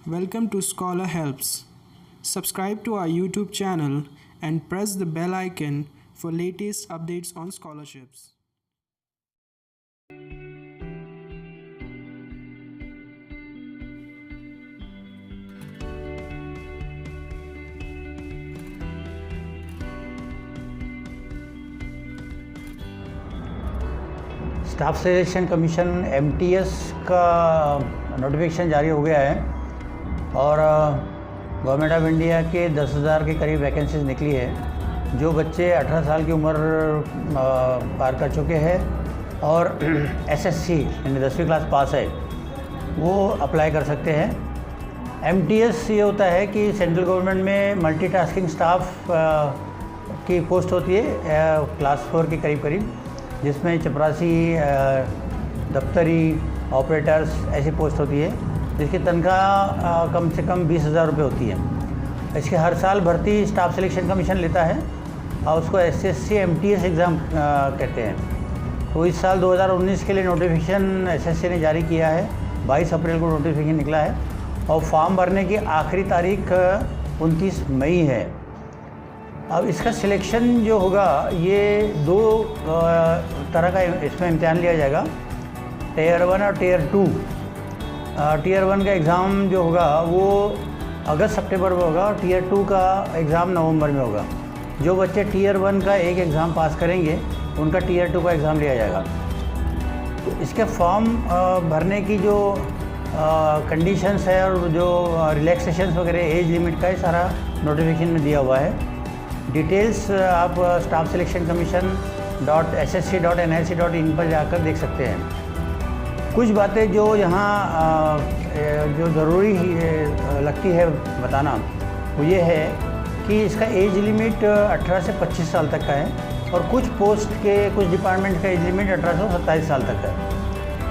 Welcome to Scholar Helps. Subscribe to our YouTube channel and press the bell icon for latest updates on scholarships. Staff selection commission MTS का notification जारी हो गया है और government of India के 10,000 के करीब वैकेंसीज निकली है। जो बच्चे 18 साल की उम्र पार कर चुके हैं और SSC यानी 10वीं क्लास पास है वो अप्लाई कर सकते हैं। MTS ये होता है कि सेंट्रल गवर्नमेंट में मल्टीटास्किंग स्टाफ की पोस्ट होती है क्लास 4 के करीब, जिसमें चपरासी, दफ्तरी, ऑपरेटर्स ऐसी पोस्ट होती है, जिसकी तनख्वाह कम से कम 20,000 रुपये होती है। इसके हर साल भर्ती स्टाफ सिलेक्शन कमीशन लेता है और उसको SSC MTS एग्ज़ाम कहते हैं। तो इस साल 2019 के लिए नोटिफिकेशन SSC ने जारी किया है। 22 अप्रैल को नोटिफिकेशन निकला है और फॉर्म भरने की आखिरी तारीख 29 मई है। अब इसका सिलेक्शन जो होगा ये 2 तरह का इसमें इम्तिहान लिया जाएगा, Tier 1 और Tier 2। Tier 1 का एग्ज़ाम जो होगा वो अगस्त-सितंबर में होगा और Tier 2 का एग्ज़ाम नवंबर में होगा। जो बच्चे Tier 1 का एक एग्ज़ाम पास करेंगे उनका Tier 2 का एग्ज़ाम लिया जाएगा। तो इसके फॉर्म भरने की जो कंडीशंस है और जो रिलैक्सेशंस वगैरह, एज लिमिट का ये सारा नोटिफिकेशन में दिया हुआ है। डिटेल्स आप स्टाफ सिलेक्शन कमीशन .ssc.nic.in पर जाकर देख सकते हैं। कुछ बातें जो यहाँ जो ज़रूरी लगती है बताना वो ये है कि इसका एज लिमिट 18 से 25 साल तक का है और कुछ पोस्ट के कुछ डिपार्टमेंट का एज लिमिट 18 से 27 साल तक है।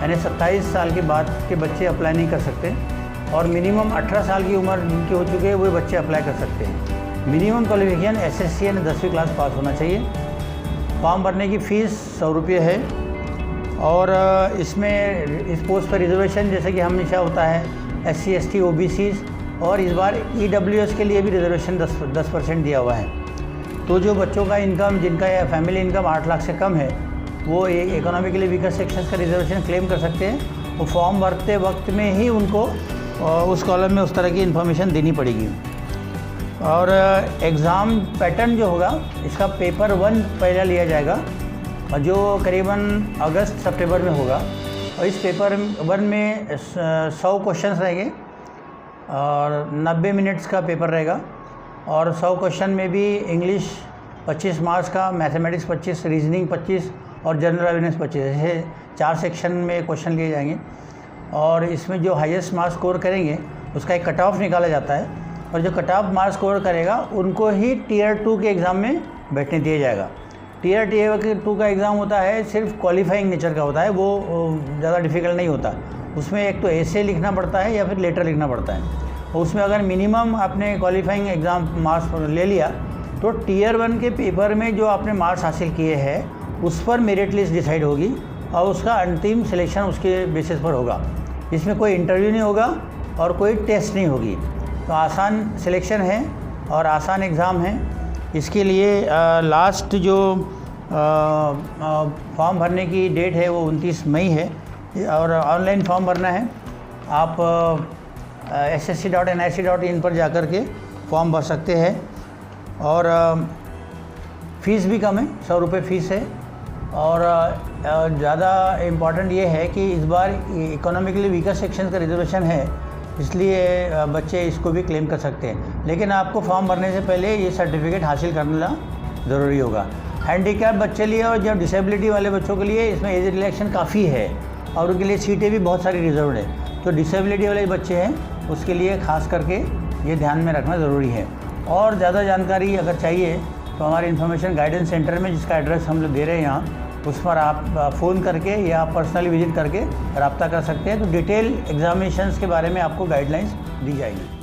यानी 27 साल के बाद के बच्चे अप्लाई नहीं कर सकते और मिनिमम 18 साल की उम्र जिनके हो चुके हैं वो बच्चे अप्लाई कर सकते हैं। मिनिमम क्वालिफिकेशन SSC यानी 10वीं क्लास पास होना चाहिए। फॉर्म भरने की फ़ीस 100 रुपये है और इसमें इस पोस्ट पर रिजर्वेशन जैसे कि हमेशा होता है SC ST OBCs और इस बार EWS के लिए भी रिजर्वेशन 10% दिया हुआ है। तो जो बच्चों का इनकम, जिनका फैमिली इनकम 8 लाख से कम है, वो इकोनॉमिकली वीकर सेक्शंस का रिजर्वेशन क्लेम कर सकते हैं। वो फॉर्म भरते वक्त में ही उनको उस कॉलम में उस तरह की इन्फॉर्मेशन देनी पड़ेगी। और एग्ज़ाम पैटर्न जो होगा इसका पेपर 1 पहला लिया जाएगा और जो करीबन अगस्त-सितंबर में होगा और इस पेपर 1 में 100 क्वेश्चंस रहेंगे और 90 मिनट्स का पेपर रहेगा और 100 क्वेश्चन में भी इंग्लिश 25 मार्क्स का, मैथमेटिक्स 25, रीजनिंग 25 और जनरल अवेयरनेस 25, ऐसे 4 सेक्शन में क्वेश्चन लिए जाएंगे। और इसमें जो हाईएस्ट मार्क्स स्कोर करेंगे उसका एक कट ऑफ निकाला जाता है और जो कट ऑफ मार्क्स स्कोर करेगा उनको ही Tier 2 के एग्ज़ाम में बैठने दिया जाएगा। Tier 2 का एग्ज़ाम होता है सिर्फ क्वालिफाइंग नेचर का होता है, वो ज़्यादा डिफ़िकल्ट नहीं होता। उसमें एक तो ऐसे लिखना पड़ता है या फिर लेटर लिखना पड़ता है। और उसमें अगर मिनिमम आपने क्वालिफाइंग एग्ज़ाम मार्क्स ले लिया तो Tier 1 के पेपर में जो आपने मार्क्स हासिल किए हैं उस पर मेरिट लिस्ट डिसाइड होगी और उसका अंतिम सिलेक्शन उसके बेसिस पर होगा। इसमें कोई इंटरव्यू नहीं होगा और कोई टेस्ट नहीं होगी। तो आसान सिलेक्शन है और आसान एग्ज़ाम है। इसके लिए लास्ट जो फॉर्म भरने की डेट है वो 29 मई है और ऑनलाइन फॉर्म भरना है। आप ssc.nic.in पर जाकर के फॉर्म भर सकते हैं और फ़ीस भी कम है, 100 रुपये फ़ीस है। और ज़्यादा इम्पॉर्टेंट ये है कि इस बार इकोनॉमिकली वीकर सेक्शन का रिजर्वेशन है, इसलिए बच्चे इसको भी क्लेम कर सकते हैं। लेकिन आपको फॉर्म भरने से पहले ये सर्टिफिकेट हासिल करना ज़रूरी होगा। हैंडीकैप बच्चे लिए और जब डिसेबिलिटी वाले बच्चों के लिए इसमें एज रिलैक्सेशन काफ़ी है और उनके लिए सीटें भी बहुत सारी रिजर्व्ड है। तो डिसेबिलिटी वाले बच्चे हैं उसके लिए ख़ास करके ये ध्यान में रखना ज़रूरी है। और ज़्यादा जानकारी अगर चाहिए तो हमारे इन्फॉर्मेशन गाइडेंस सेंटर में, जिसका एड्रेस हम लोग दे रहे हैं यहाँ, उस पर आप फ़ोन करके या पर्सनली विजिट करके रब्ता कर सकते हैं। तो डिटेल एग्जामिनेशंस के बारे में आपको गाइडलाइंस दी जाएगी।